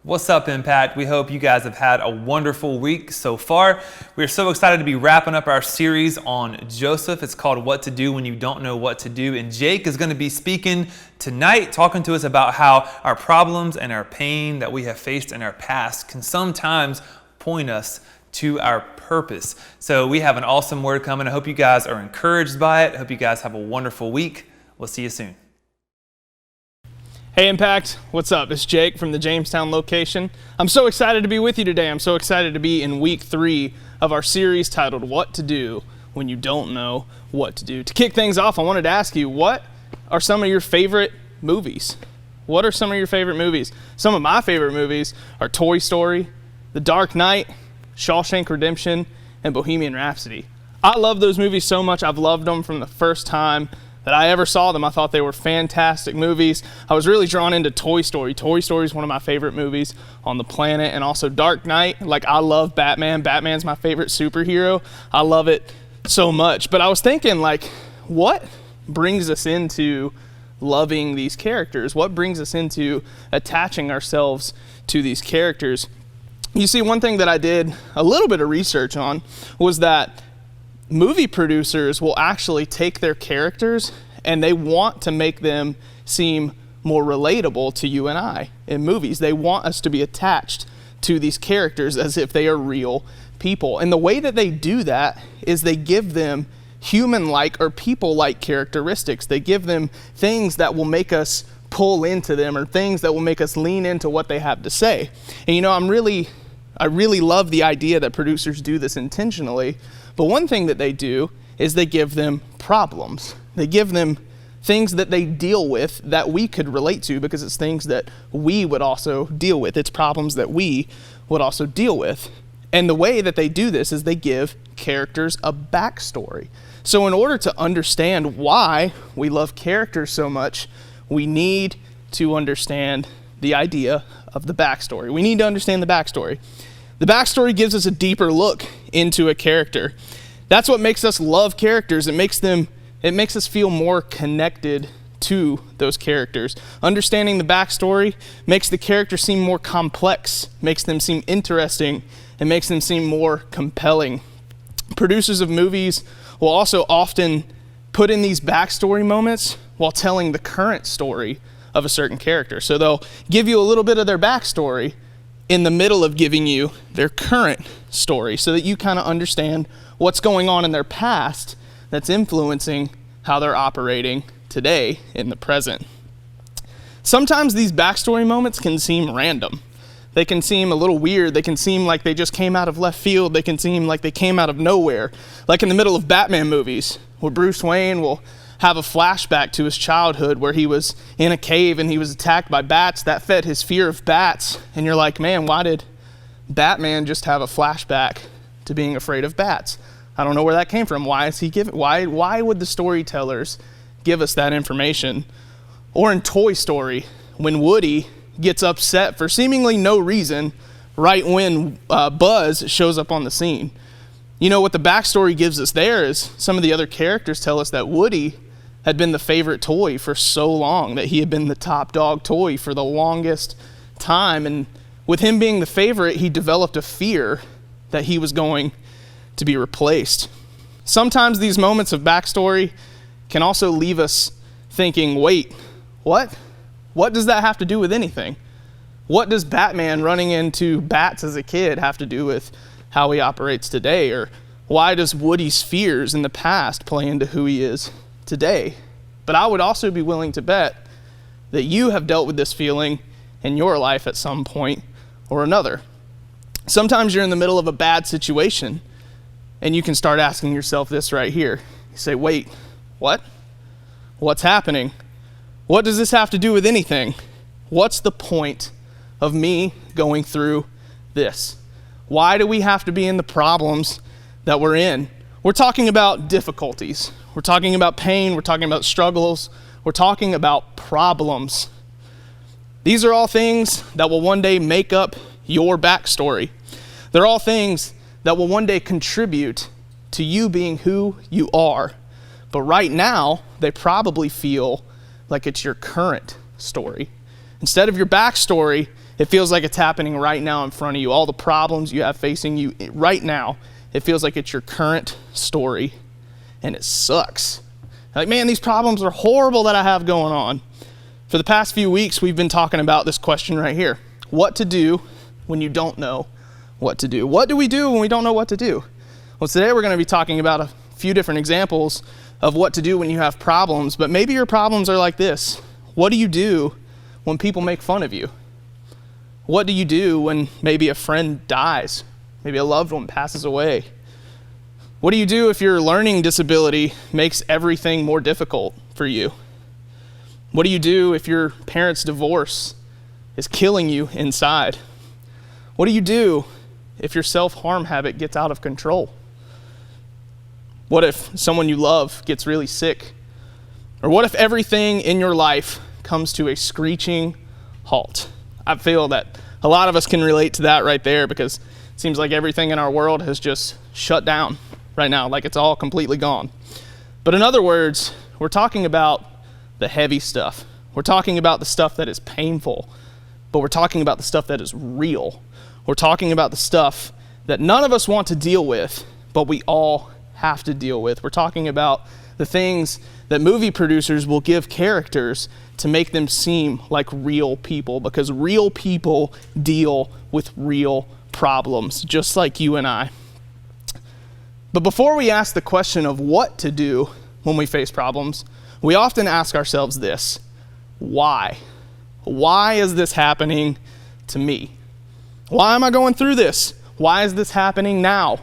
What's up, Impact? We hope you guys have had a wonderful week so far. We're so excited to be wrapping up our series on Joseph. It's called What to Do When You Don't Know What to Do. And Jake is going to be speaking tonight, talking to us about how our problems and our pain that we have faced in our past can sometimes point us to our purpose. So we have an awesome word coming. I hope you guys are encouraged by it. I hope you guys have a wonderful week. We'll see you soon. Hey Impact, what's up? It's Jake from the Jamestown location. I'm so excited to be with you today. I'm so excited to be in week 3 of our series titled What to Do When You Don't Know What to Do. To kick things off, I wanted to ask you, what are some of your favorite movies? What are some of your favorite movies? Some of my favorite movies are Toy Story, The Dark Knight, Shawshank Redemption, and Bohemian Rhapsody. I love those movies so much. I've loved them from the first time that I ever saw them. I thought they were fantastic movies. I was really drawn into Toy Story. Toy Story is one of my favorite movies on the planet. And also Dark Knight. Like, I love Batman. Batman's my favorite superhero. I love it so much. But I was thinking, like, what brings us into loving these characters? What brings us into attaching ourselves to these characters? You see, one thing that I did a little bit of research on was that movie producers will actually take their characters and they want to make them seem more relatable to you and I in movies. They want us to be attached to these characters as if they are real people. And the way that they do that is they give them human-like or people-like characteristics. They give them things that will make us pull into them or things that will make us lean into what they have to say. And you know, I really love the idea that producers do this intentionally. But one thing that they do is they give them problems. They give them things that they deal with that we could relate to because it's things that we would also deal with. It's problems that we would also deal with. And the way that they do this is they give characters a backstory. So in order to understand why we love characters so much, we need to understand the idea of the backstory. We need to understand the backstory. The backstory gives us a deeper look into a character. That's what makes us love characters. It makes us feel more connected to those characters. Understanding the backstory makes the character seem more complex, makes them seem interesting, and makes them seem more compelling. Producers of movies will also often put in these backstory moments while telling the current story of a certain character. So they'll give you a little bit of their backstory in the middle of giving you their current story so that you kind of understand what's going on in their past that's influencing how they're operating today in the present. Sometimes these backstory moments can seem random. They can seem a little weird. They can seem like they just came out of left field. They can seem like they came out of nowhere. Like in the middle of Batman movies, where Bruce Wayne will have a flashback to his childhood where he was in a cave and he was attacked by bats. That fed his fear of bats. And you're like, man, why did Batman just have a flashback to being afraid of bats? I don't know where that came from. Why would the storytellers give us that information? Or in Toy Story, when Woody gets upset for seemingly no reason right when Buzz shows up on the scene. You know, what the backstory gives us there is some of the other characters tell us that Woody had been the favorite toy for so long, that he had been the top dog toy for the longest time. And with him being the favorite, he developed a fear that he was going to be replaced. Sometimes these moments of backstory can also leave us thinking, wait, what? What does that have to do with anything? What does Batman running into bats as a kid have to do with how he operates today? Or why does Woody's fears in the past play into who he is today? But I would also be willing to bet that you have dealt with this feeling in your life at some point or another. Sometimes you're in the middle of a bad situation and you can start asking yourself this right here. You say, wait, what? What's happening? What does this have to do with anything? What's the point of me going through this? Why do we have to be in the problems that we're in? We're talking about difficulties. We're talking about pain. We're talking about struggles. We're talking about problems. These are all things that will one day make up your backstory. They're all things that will one day contribute to you being who you are. But right now, they probably feel like it's your current story. Instead of your backstory, It feels like it's happening right now in front of you. All the problems you have facing you right now, it feels like it's your current story, and it sucks. Like, man, these problems are horrible that I have going on. For the past few weeks, we've been talking about this question right here. What to do when you don't know what to do? What do we do when we don't know what to do? Well, today we're going to be talking about a few different examples of what to do when you have problems, but maybe your problems are like this. What do you do when people make fun of you? What do you do when maybe a friend dies? Maybe a loved one passes away? What do you do if your learning disability makes everything more difficult for you? What do you do if your parents' divorce is killing you inside? What do you do if your self-harm habit gets out of control? What if someone you love gets really sick? Or what if everything in your life comes to a screeching halt? I feel that a lot of us can relate to that right there, because it seems like everything in our world has just shut down right now, like it's all completely gone. But in other words, we're talking about the heavy stuff. We're talking about the stuff that is painful, but we're talking about the stuff that is real. We're talking about the stuff that none of us want to deal with, but we all have to deal with. We're talking about the things that movie producers will give characters to make them seem like real people, because real people deal with real problems, just like you and I. But before we ask the question of what to do when we face problems, we often ask ourselves this: why? Why is this happening to me? Why am I going through this? Why is this happening now?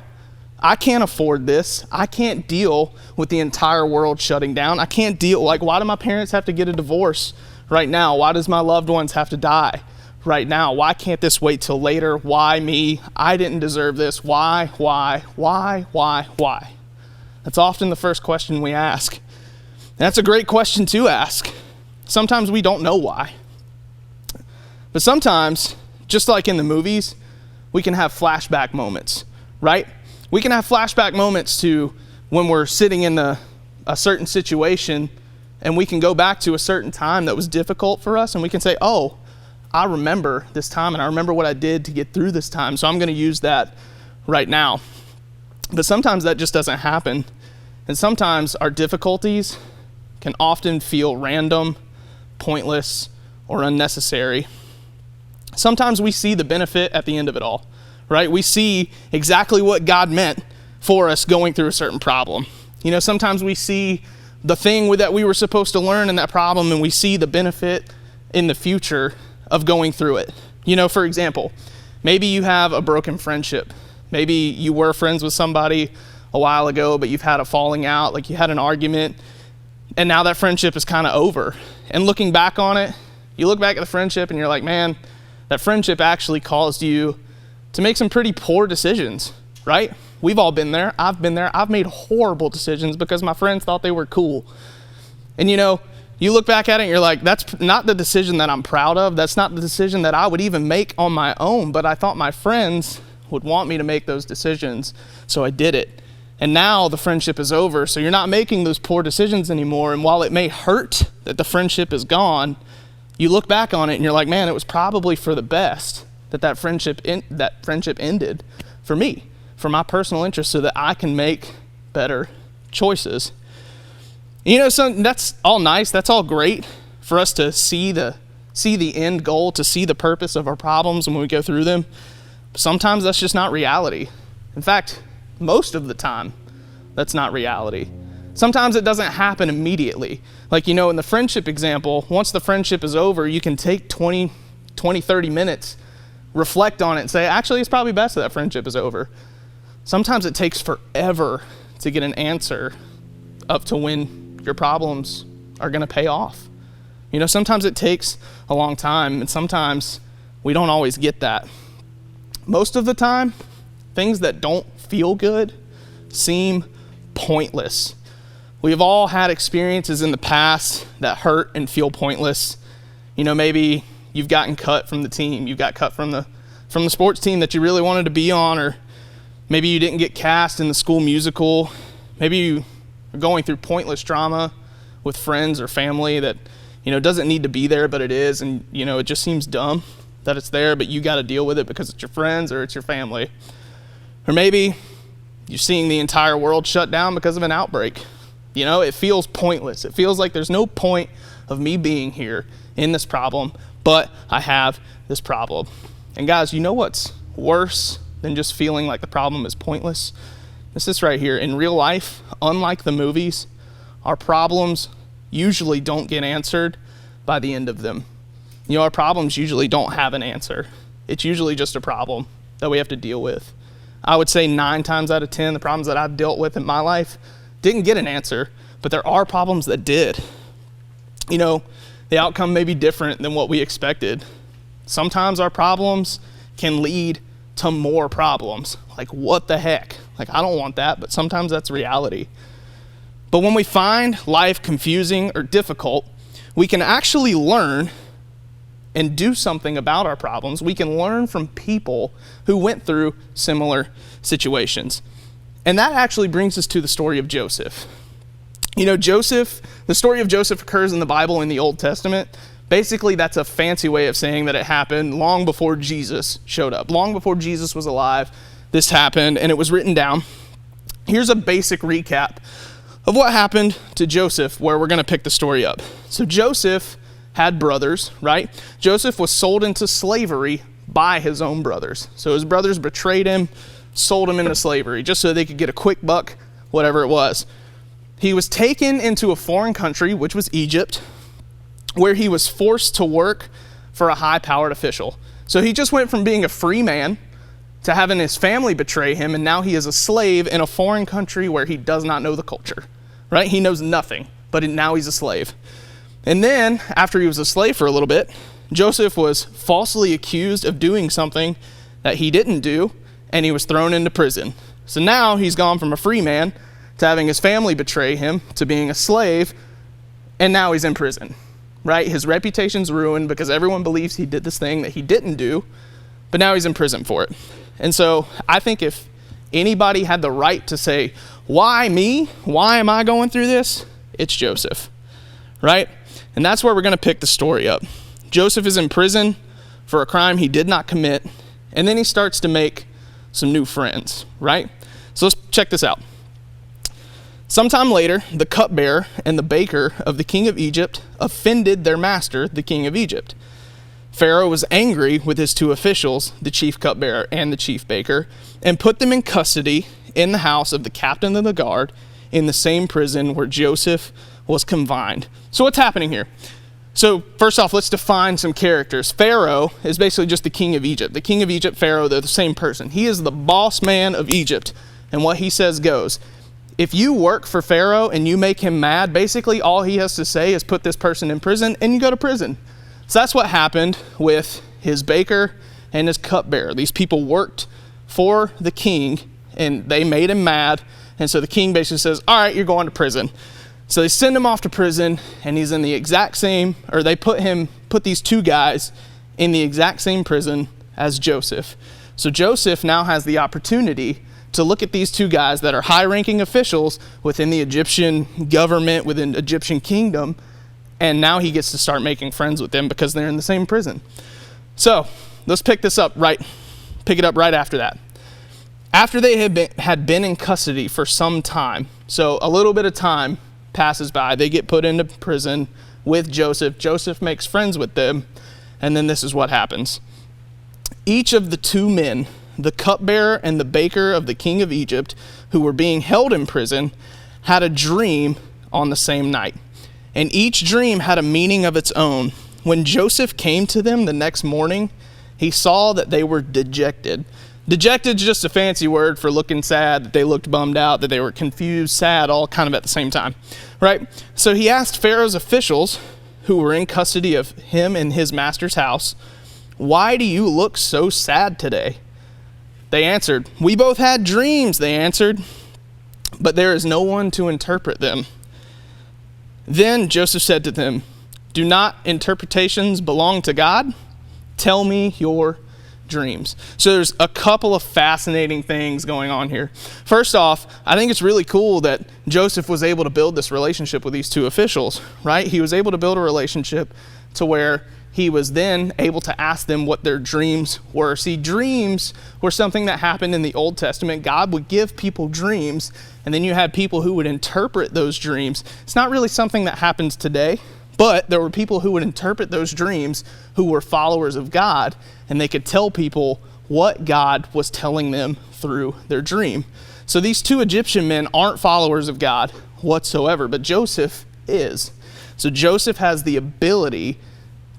I can't afford this. I can't deal with the entire world shutting down. I can't deal, like, why do my parents have to get a divorce right now? Why does my loved ones have to die right now? Why can't this wait till later? Why me? I didn't deserve this. Why? That's often the first question we ask. And that's a great question to ask. Sometimes we don't know why. But sometimes, just like in the movies, we can have flashback moments, right? We can have flashback moments to when we're sitting in a certain situation, and we can go back to a certain time that was difficult for us, and we can say, oh, I remember this time, and I remember what I did to get through this time, so I'm going to use that right now. But sometimes that just doesn't happen, and sometimes our difficulties can often feel random, pointless, or unnecessary. Sometimes we see the benefit at the end of it all, right? We see exactly what God meant for us going through a certain problem. You know, sometimes we see the thing that we were supposed to learn in that problem, and we see the benefit in the future of going through it. You know, for example, maybe you have a broken friendship. Maybe you were friends with somebody a while ago, but you've had a falling out, like you had an argument, and now that friendship is kind of over. And looking back on it, you look back at the friendship and you're like, man, that friendship actually caused you to make some pretty poor decisions, right? We've all been there. I've been there. I've made horrible decisions because my friends thought they were cool. And you know, you look back at it and you're like, that's not the decision that I'm proud of. That's not the decision that I would even make on my own, but I thought my friends would want me to make those decisions, so I did it. And now the friendship is over, so you're not making those poor decisions anymore. And while it may hurt that the friendship is gone, you look back on it and you're like, man, it was probably for the best that friendship ended for me, for my personal interest, so that I can make better choices. You know, so that's all nice. That's all great for us to see the end goal, to see the purpose of our problems when we go through them. But sometimes that's just not reality. In fact, most of the time, that's not reality. Sometimes it doesn't happen immediately. Like, you know, in the friendship example, once the friendship is over, you can take 20, 30 minutes, reflect on it, and say, actually, it's probably best that friendship is over. Sometimes it takes forever to get an answer up to when your problems are going to pay off. You know, sometimes it takes a long time, and sometimes we don't always get that. Most of the time, things that don't feel good seem pointless. We've all had experiences in the past that hurt and feel pointless. You know, maybe you've gotten cut from the team. You got cut from the sports team that you really wanted to be on, or maybe you didn't get cast in the school musical. Maybe you are going through pointless drama with friends or family that, you know, doesn't need to be there, but it is, and, you know, it just seems dumb. that it's there, but you got to deal with it because it's your friends or it's your family. Or maybe you're seeing the entire world shut down because of an outbreak. You know, it feels pointless. It feels like there's no point of me being here in this problem, but I have this problem. And guys, you know what's worse than just feeling like the problem is pointless? It's this right here. In real life, unlike the movies, our problems usually don't get answered by the end of them. You know, our problems usually don't have an answer. It's usually just a problem that we have to deal with. I would say 9 times out of 10, the problems that I've dealt with in my life didn't get an answer, but there are problems that did. You know, the outcome may be different than what we expected. Sometimes our problems can lead to more problems. Like, what the heck? Like, I don't want that, but sometimes that's reality. But when we find life confusing or difficult, we can actually learn and do something about our problems. We can learn from people who went through similar situations. And that actually brings us to the story of Joseph. You know, Joseph, the story of Joseph occurs in the Bible in the Old Testament. Basically, that's a fancy way of saying that it happened long before Jesus showed up. Long before Jesus was alive, this happened, and it was written down. Here's a basic recap of what happened to Joseph, where we're going to pick the story up. So Joseph had brothers, right? Joseph was sold into slavery by his own brothers. So his brothers betrayed him, sold him into slavery, just so they could get a quick buck, whatever it was. He was taken into a foreign country, which was Egypt, where he was forced to work for a high-powered official. So he just went from being a free man to having his family betray him, and now he is a slave in a foreign country where he does not know the culture, right? He knows nothing, but now he's a slave. And then, after he was a slave for a little bit, Joseph was falsely accused of doing something that he didn't do, and he was thrown into prison. So now he's gone from a free man to having his family betray him, to being a slave, and now he's in prison, right? His reputation's ruined because everyone believes he did this thing that he didn't do, but now he's in prison for it. And so I think if anybody had the right to say, why me? Why am I going through this? It's Joseph, right? And that's where we're going to pick the story up. Joseph is in prison for a crime he did not commit, and then he starts to make some new friends, right? So let's check this out. Sometime later, the cupbearer and the baker of the king of Egypt offended their master, the king of Egypt. Pharaoh was angry with his 2 officials, the chief cupbearer and the chief baker, and put them in custody in the house of the captain of the guard in the same prison where Joseph was confined. So what's happening here? So first off, let's define some characters. Pharaoh is basically just the king of Egypt. The king of Egypt, Pharaoh, they're the same person. He is the boss man of Egypt, and what he says goes. If you work for Pharaoh and you make him mad, basically all he has to say is put this person in prison, and you go to prison. So that's what happened with his baker and his cupbearer. These people worked for the king, and they made him mad, and so the king basically says, all right, you're going to prison. So they send him off to prison, and he's in the exact same, or they put these 2 guys in the exact same prison as Joseph. So Joseph now has the opportunity to look at these 2 guys that are high-ranking officials within the Egyptian government, within the Egyptian kingdom, and now he gets to start making friends with them because they're in the same prison. So let's pick it up right after that. After they had been in custody for some time, so a little bit of time passes by, they get put into prison with Joseph. Joseph makes friends with them, and then this is what happens. Each of the 2 men, the cupbearer and the baker of the king of Egypt, who were being held in prison, had a dream on the same night. And each dream had a meaning of its own. When Joseph came to them the next morning, he saw that they were dejected. Dejected is just a fancy word for looking sad, that they looked bummed out, that they were confused, sad, all kind of at the same time, right? So he asked Pharaoh's officials, who were in custody of him in his master's house, why do you look so sad today? They answered, we both had dreams, they answered, but there is no one to interpret them. Then Joseph said to them, do not interpretations belong to God? Tell me your dreams. So there's a couple of fascinating things going on here. First off, I think it's really cool that Joseph was able to build this relationship with these 2 officials, right? He was able to build a relationship to where he was then able to ask them what their dreams were. See, dreams were something that happened in the Old Testament. God would give people dreams, and then you had people who would interpret those dreams. It's not really something that happens today, but there were people who would interpret those dreams who were followers of God, and they could tell people what God was telling them through their dream. So these two Egyptian men aren't followers of God whatsoever, but Joseph is. So Joseph has the ability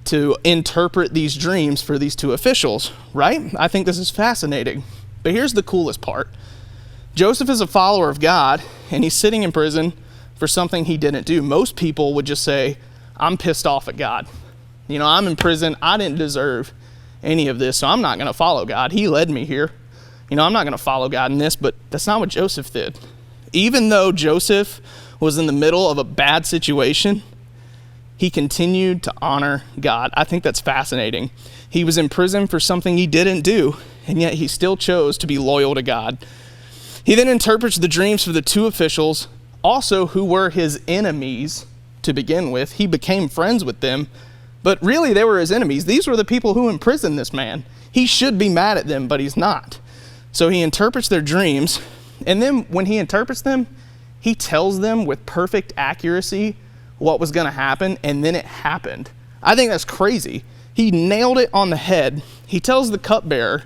to interpret these dreams for these two officials, right? I think this is fascinating. But here's the coolest part. Joseph is a follower of God, and he's sitting in prison for something he didn't do. Most people would just say, I'm pissed off at God. I'm in prison. I didn't deserve any of this, so I'm not going to follow God. He led me here. I'm not going to follow God in this, but that's not what Joseph did. Even though Joseph was in the middle of a bad situation, he continued to honor God. I think that's fascinating. He was in prison for something he didn't do, and yet he still chose to be loyal to God. He then interprets the dreams for the two officials, also who were his enemies to begin with. He became friends with them, but really they were his enemies. These were the people who imprisoned this man. He should be mad at them, but he's not. So he interprets their dreams, and then when he interprets them, he tells them with perfect accuracy what was going to happen, and then it happened. I think that's crazy. He nailed it on the head. He tells the cupbearer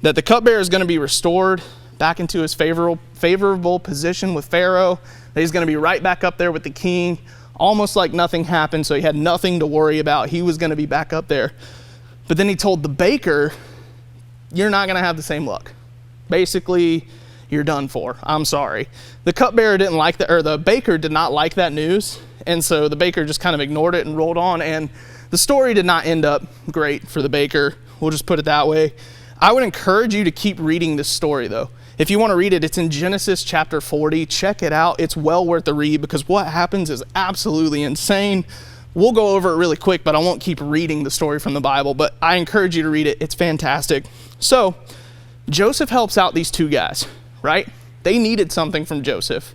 that the cupbearer is going to be restored back into his favorable position with Pharaoh, that he's going to be right back up there with the king, almost like nothing happened, so he had nothing to worry about. He was going to be back up there. But then he told the baker, you're not going to have the same luck. Basically, you're done for. I'm sorry. The cupbearer didn't like that, or the baker did not like that news, and so the baker just kind of ignored it and rolled on, and the story did not end up great for the baker. We'll just put it that way. I would encourage you to keep reading this story, though. If you want to read it, it's in Genesis chapter 40. Check it out. It's well worth the read because what happens is absolutely insane. We'll go over it really quick, but I won't keep reading the story from the Bible, but I encourage you to read it. It's fantastic. So Joseph helps out these two guys, right? They needed something from Joseph.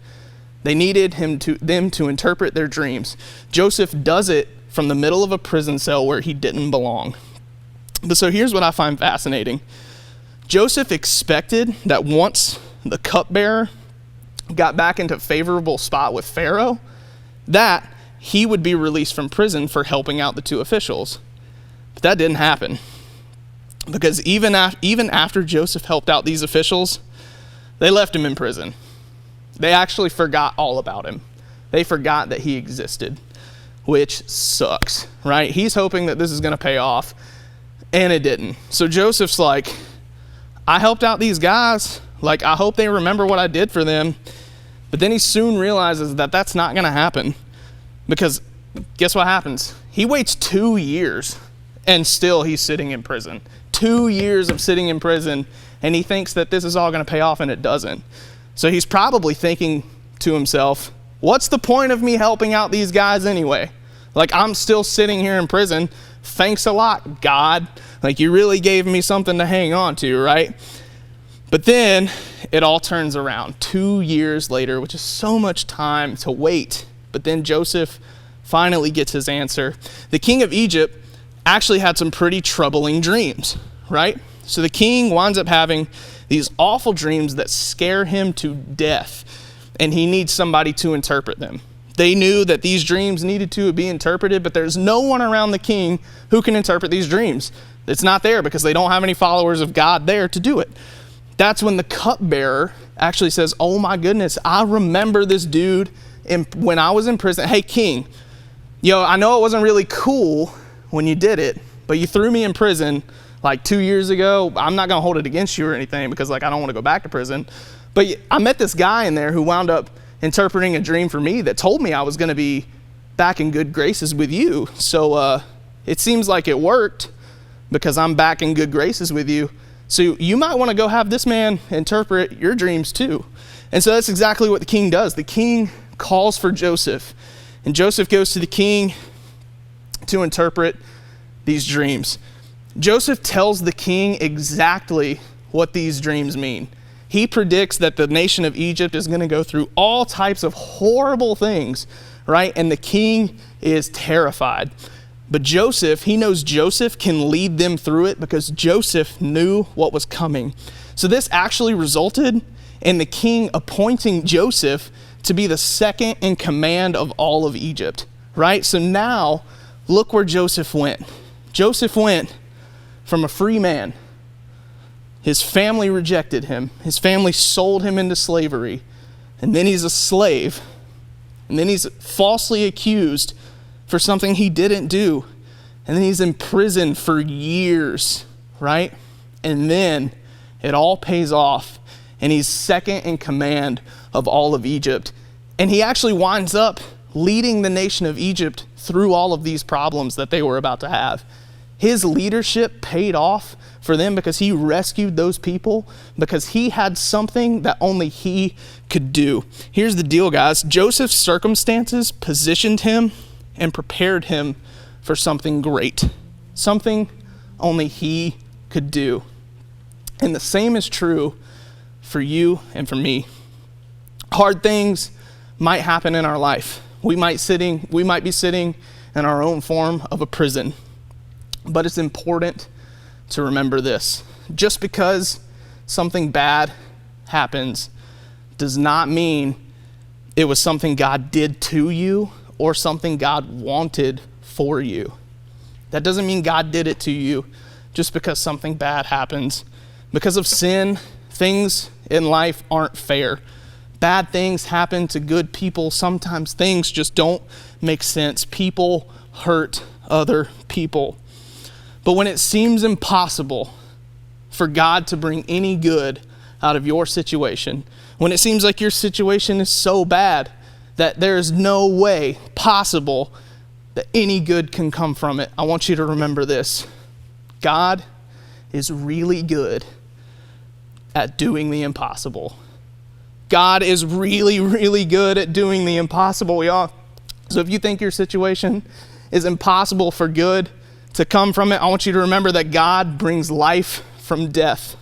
They needed them to interpret their dreams. Joseph does it from the middle of a prison cell where he didn't belong. But so here's what I find fascinating. Joseph expected that once the cupbearer got back into a favorable spot with Pharaoh, that he would be released from prison for helping out the two officials. But that didn't happen. Because even after Joseph helped out these officials, they left him in prison. They actually forgot all about him. They forgot that he existed, which sucks, right? He's hoping that this is going to pay off, and it didn't. So Joseph's like, I helped out these guys. Like, I hope they remember what I did for them. But then he soon realizes that that's not going to happen, because guess what happens? He waits 2 years, and still he's sitting in prison. 2 years of sitting in prison, and he thinks that this is all going to pay off, and it doesn't. So he's probably thinking to himself, what's the point of me helping out these guys anyway? Like, I'm still sitting here in prison. Thanks a lot, God. Like, you really gave me something to hang on to, right? But then it all turns around 2 years later, which is so much time to wait. But then Joseph finally gets his answer. The king of Egypt actually had some pretty troubling dreams, right? So the king winds up having these awful dreams that scare him to death, and he needs somebody to interpret them. They knew that these dreams needed to be interpreted, but there's no one around the king who can interpret these dreams. It's not there because they don't have any followers of God there to do it. That's when the cupbearer actually says, oh my goodness, I remember this dude when I was in prison. Hey, king, I know it wasn't really cool when you did it, but you threw me in prison like 2 years ago. I'm not going to hold it against you or anything because I don't want to go back to prison. But I met this guy in there who wound up interpreting a dream for me that told me I was going to be back in good graces with you. So it seems like it worked because I'm back in good graces with you. So you might want to go have this man interpret your dreams too. And so that's exactly what the king does. The king calls for Joseph, and Joseph goes to the king to interpret these dreams. Joseph tells the king exactly what these dreams mean. He predicts that the nation of Egypt is going to go through all types of horrible things, right? And the king is terrified. But Joseph, he knows Joseph can lead them through it because Joseph knew what was coming. So this actually resulted in the king appointing Joseph to be the second in command of all of Egypt, right? So now, look where Joseph went. Joseph went from a free man. His family rejected him. His family sold him into slavery. And then he's a slave. And then he's falsely accused for something he didn't do. And then he's in prison for years, right? And then it all pays off. And he's second in command of all of Egypt. And he actually winds up leading the nation of Egypt through all of these problems that they were about to have. His leadership paid off for them because he rescued those people, because he had something that only he could do. Here's the deal, guys. Joseph's circumstances positioned him and prepared him for something great, something only he could do. And the same is true for you and for me. Hard things might happen in our life. We might be sitting in our own form of a prison. But it's important to remember this. Just because something bad happens does not mean it was something God did to you or something God wanted for you. That doesn't mean God did it to you just because something bad happens. Because of sin, things in life aren't fair. Bad things happen to good people. Sometimes things just don't make sense. People hurt other people. But when it seems impossible for God to bring any good out of your situation, when it seems like your situation is so bad that there is no way possible that any good can come from it, I want you to remember this. God is really good at doing the impossible. God is really, really good at doing the impossible, y'all. So if you think your situation is impossible for good to come from it, I want you to remember that God brings life from death.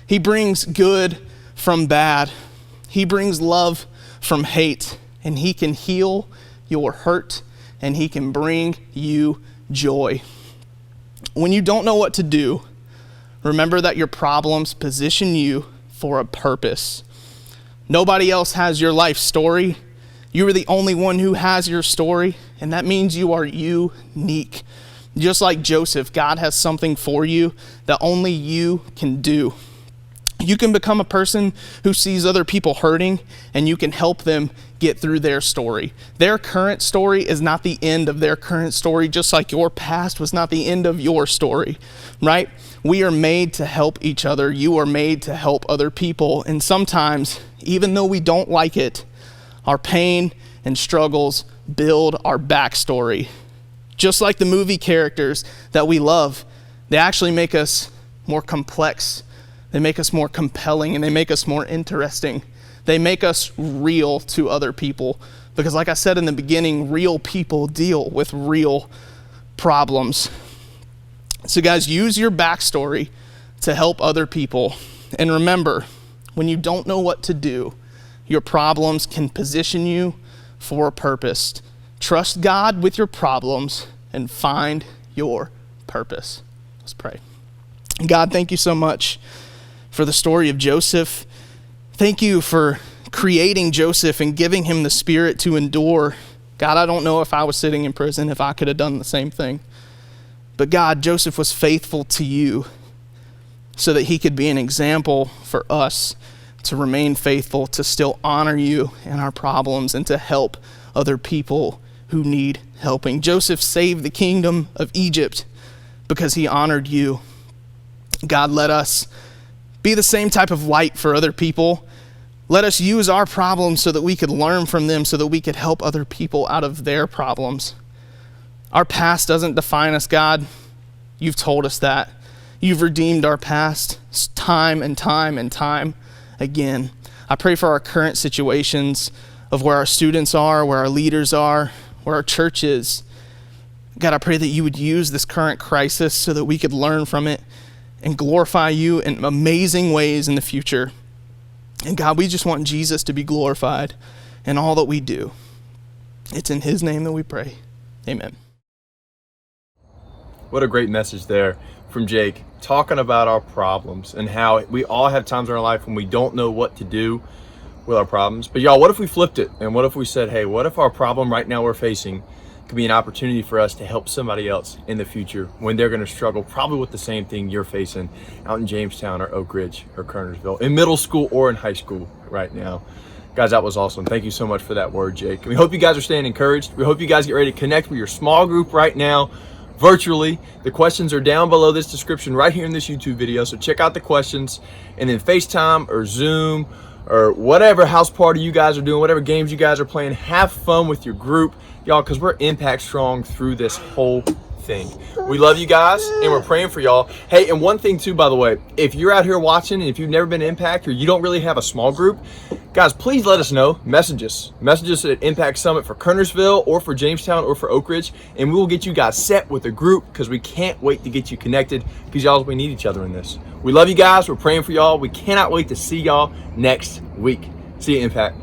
He brings good from bad. He brings love from hate. And he can heal your hurt, and he can bring you joy. When you don't know what to do, remember that your problems position you for a purpose. Nobody else has your life story. You are the only one who has your story, and that means you are unique. Just like Joseph, God has something for you that only you can do. You can become a person who sees other people hurting, and you can help them get through their story. Their current story is not the end of their current story, just like your past was not the end of your story, right? We are made to help each other. You are made to help other people. And sometimes, even though we don't like it, our pain and struggles build our backstory. Just like the movie characters that we love, they actually make us more complex. They make us more compelling, and they make us more interesting. They make us real to other people. Because like I said in the beginning, real people deal with real problems. So guys, use your backstory to help other people. And remember, when you don't know what to do, your problems can position you for a purpose. Trust God with your problems and find your purpose. Let's pray. God, thank you so much for the story of Joseph. Thank you for creating Joseph and giving him the spirit to endure. God, I don't know if I was sitting in prison, if I could have done the same thing. But God, Joseph was faithful to you so that he could be an example for us to remain faithful, to still honor you in our problems, and to help other people who need helping. Joseph saved the kingdom of Egypt because he honored you. God, let us be the same type of light for other people. Let us use our problems so that we could learn from them, so that we could help other people out of their problems. Our past doesn't define us, God. You've told us that. You've redeemed our past time and time and time again. I pray for our current situations of where our students are, where our leaders are, where our church is. God, I pray that you would use this current crisis so that we could learn from it and glorify you in amazing ways in the future. And God, we just want Jesus to be glorified in all that we do. It's in his name that we pray. Amen. What a great message there from Jake, talking about our problems and how we all have times in our life when we don't know what to do with our problems. But y'all, what if we flipped it? And what if we said, hey, what if our problem right now we're facing could be an opportunity for us to help somebody else in the future when they're going to struggle probably with the same thing you're facing out in Jamestown or Oak Ridge or Kernersville, in middle school or in high school right now. Guys, that was awesome. Thank you so much for that word, Jake. We hope you guys are staying encouraged. We hope you guys get ready to connect with your small group right now, virtually. The questions are down below this description right here in this YouTube video, so check out the questions, and then FaceTime or Zoom or whatever house party you guys are doing, whatever games you guys are playing, have fun with your group, y'all, because we're Impact Strong through this whole thing. We love you guys, and we're praying for y'all. Hey, and one thing too, by the way, if you're out here watching and if you've never been to Impact or you don't really have a small group, guys, please let us know. Message us at Impact Summit for Kernersville or for Jamestown or for Oak Ridge, and we will get you guys set with a group, because we can't wait to get you connected, because y'all, we need each other in this. We love you guys. We're praying for y'all. We cannot wait to see y'all next week. See you, Impact.